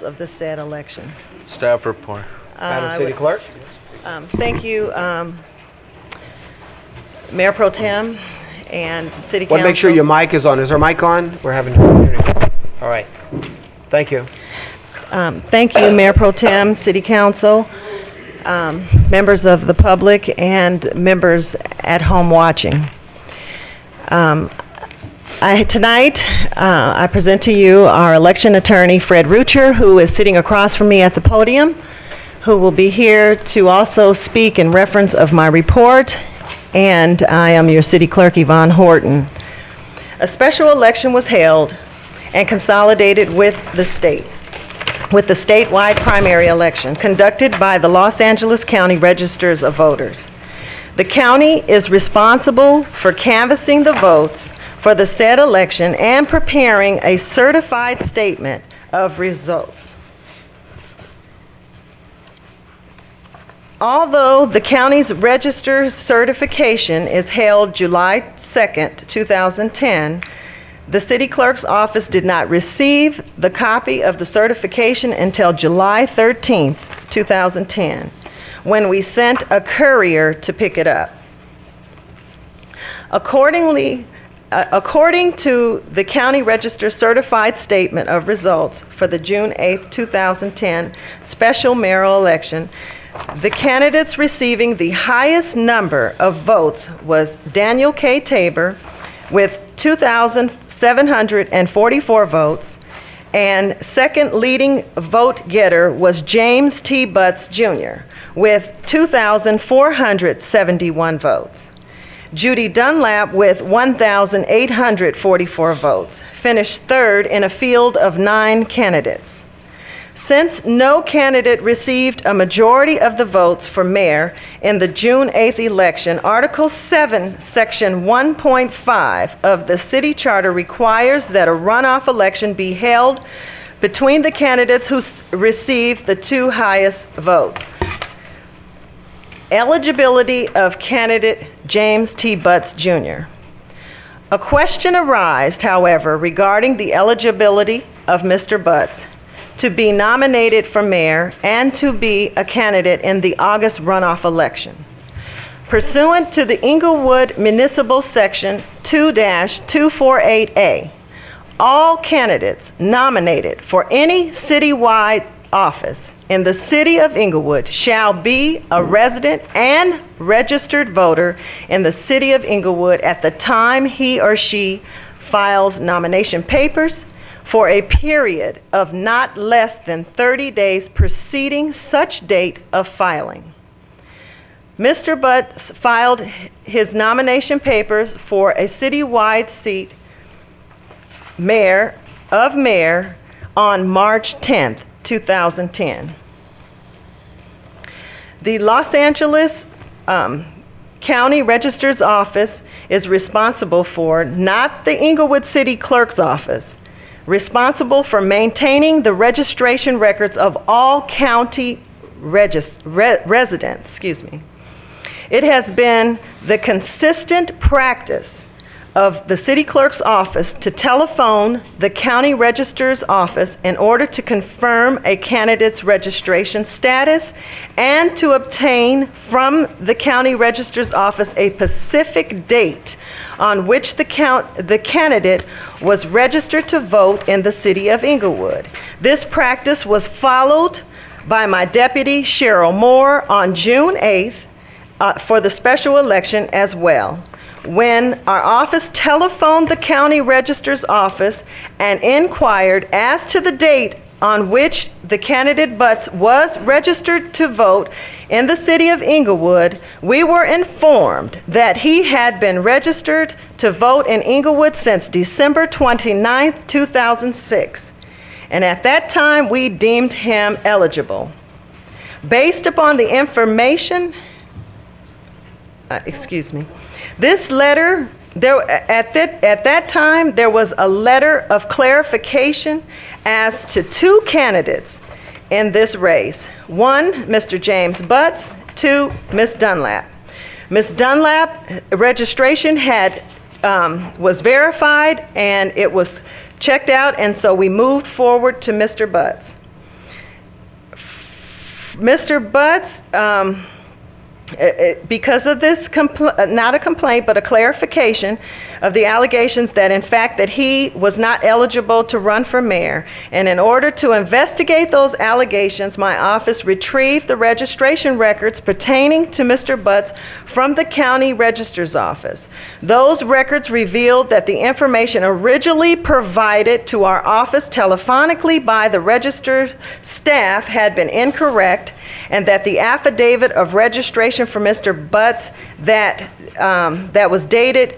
of the said election. Staff report. Madam City Clerk. Thank you, Mayor Pro Tem and City Council. Want to make sure your mic is on. Is our mic on? We're having. All right. Thank you. Thank you, Mayor Pro Tem, City Council, members of the public, and members at home watching. Tonight, I present to you our election attorney, Fred Rucher, who is sitting across from me at the podium, who will be here to also speak in reference of my report, and I am your City Clerk, Yvonne Horton. A special election was held and consolidated with the statewide primary election conducted by the Los Angeles County Registers of Voters. The county is responsible for canvassing the votes for the said election and preparing a certified statement of results. Although the county's register certification is held July 2nd, 2010, the city clerk's office did not receive the copy of the certification until July 13th, 2010, when we sent a courier to pick it up. According to the County Register Certified Statement of Results for the June 8, 2010 special mayoral election, the candidates receiving the highest number of votes was Daniel K. Tabor with 2,744 votes, and second leading vote getter was James T. Butts, Jr. with 2,471 votes. Judy Dunlap with 1,844 votes finished third in a field of 9 candidates. Since no candidate received a majority of the votes for mayor in the June 8th election, Article 7, Section 1.5 of the city charter requires that a runoff election be held between the candidates who received the 2 highest votes. Eligibility of candidate James T. Butts, Jr. A question arose, however, regarding the eligibility of Mr. Butts to be nominated for mayor and to be a candidate in the August runoff election. Pursuant to the Inglewood Municipal Section 2-248A, all candidates nominated for any citywide office in the city of Inglewood shall be a resident and registered voter in the city of Inglewood at the time he or she files nomination papers for a period of not less than 30 days preceding such date of filing. Mr. Butts filed his nomination papers for a citywide seat mayor on March 10th, 2010. The Los Angeles County Register's Office is responsible for, not the Inglewood City Clerk's Office, responsible for maintaining the registration records of all county residents. It has been the consistent practice of the city clerk's office to telephone the county register's office in order to confirm a candidate's registration status and to obtain from the county register's office a specific date on which the candidate was registered to vote in the city of Inglewood. This practice was followed by my deputy, Cheryl Moore, on June 8th for the special election as well, when our office telephoned the county register's office and inquired as to the date on which the candidate Butts was registered to vote in the city of Inglewood, we were informed that he had been registered to vote in Inglewood since December 29th, 2006. And at that time, we deemed him eligible. Based upon the information, this letter, at that time, there was a letter of clarification as to 2 candidates in this race. 1, Mr. James Butts, 2, Ms. Dunlap. Ms. Dunlap registration was verified and it was checked out, and so we moved forward to Mr. Butts. Mr. Butts, because of this, not a complaint, but a clarification of the allegations that in fact that he was not eligible to run for mayor. And in order to investigate those allegations, my office retrieved the registration records pertaining to Mr. Butts from the county registrar's office. Those records revealed that the information originally provided to our office telephonically by the register staff had been incorrect, and that the affidavit of registration for Mr. Butts that was dated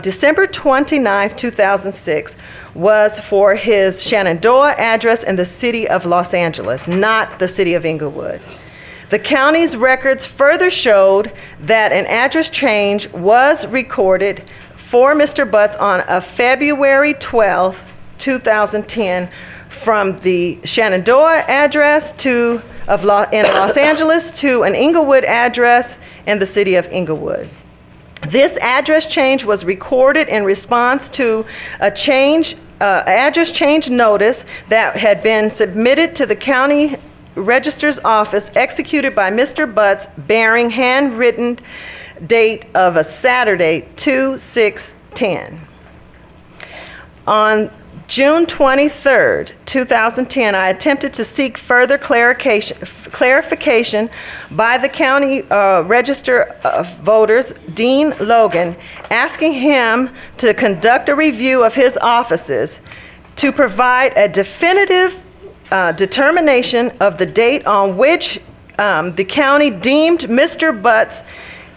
December 29, 2006 was for his Shenandoah address in the city of Los Angeles, not the city of Inglewood. The county's records further showed that an address change was recorded for Mr. Butts on a February 12, 2010 from the Shenandoah address in Los Angeles to an Inglewood address in the city of Inglewood. This address change was recorded in response to a address change notice that had been submitted to the county registrar's office, executed by Mr. Butts, bearing handwritten date of a Saturday, 2/6/10. On June 23rd, 2010, I attempted to seek further clarification by the county register of voters, Dean Logan, asking him to conduct a review of his offices to provide a definitive determination of the date on which the county deemed Mr. Butts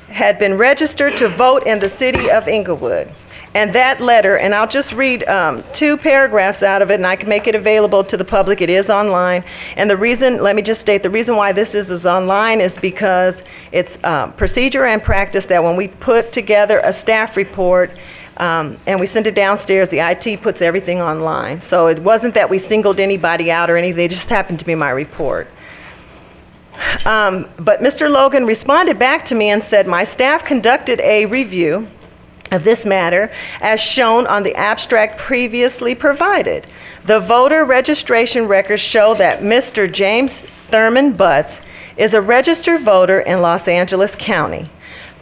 had been registered to vote in the city of Inglewood. And that letter, and I'll just read 2 paragraphs out of it, and I can make it available to the public. It is online. And the reason, let me just state, the reason why this is online is because it's procedure and practice that when we put together a staff report and we send it downstairs, the IT puts everything online. So it wasn't that we singled anybody out or anything, they just happened to be my report. But Mr. Logan responded back to me and said, my staff conducted a review of this matter as shown on the abstract previously provided. The voter registration records show that Mr. James Thurman Butts is a registered voter in Los Angeles County.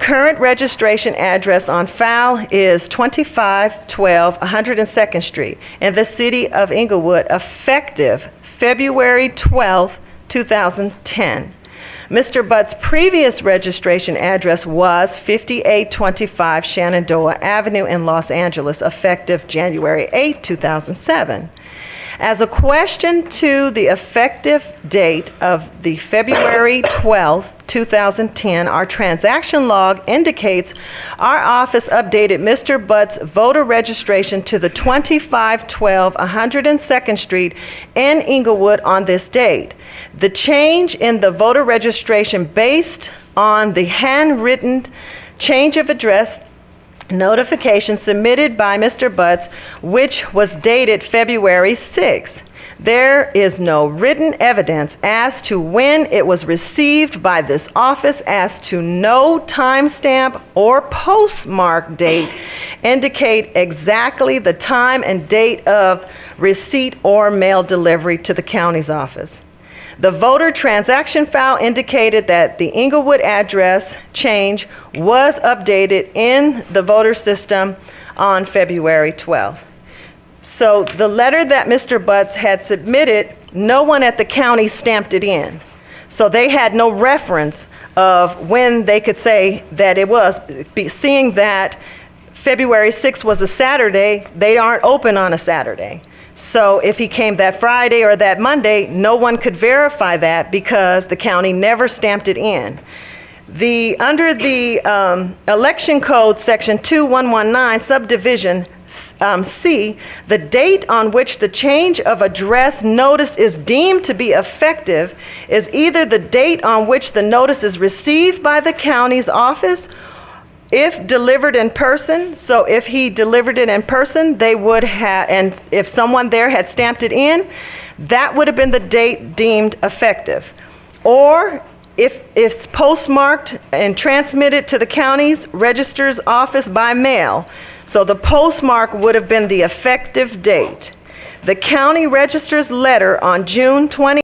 Current registration address on file is 2512 102nd Street in the city of Inglewood, effective February 12, 2010. Mr. Butts' previous registration address was 5825 Shenandoah Avenue in Los Angeles, effective January 8, 2007. As a question to the effective date of the February 12, 2010, our transaction log indicates our office updated Mr. Butts' voter registration to the 2512 102nd Street in Inglewood on this date. The change in the voter registration based on the handwritten change of address notification submitted by Mr. Butts, which was dated February 6th. There is no written evidence as to when it was received by this office, as to no timestamp or postmark date indicate exactly the time and date of receipt or mail delivery to the county's office. The voter transaction file indicated that the Inglewood address change was updated in the voter system on February 12th. So the letter that Mr. Butts had submitted, no one at the county stamped it in. So they had no reference of when they could say that it was. Seeing that February 6th was a Saturday, they aren't open on a Saturday. So if he came that Friday or that Monday, no one could verify that because the county never stamped it in. Under the election code section 2119 subdivision C, the date on which the change of address notice is deemed to be effective is either the date on which the notice is received by the county's office, if delivered in person. So if he delivered it in person, they would have, and if someone there had stamped it in, that would have been the date deemed effective. Or if it's postmarked and transmitted to the county's registrar's office by mail, so the postmark would have been the effective date. The county registrar's letter on June 20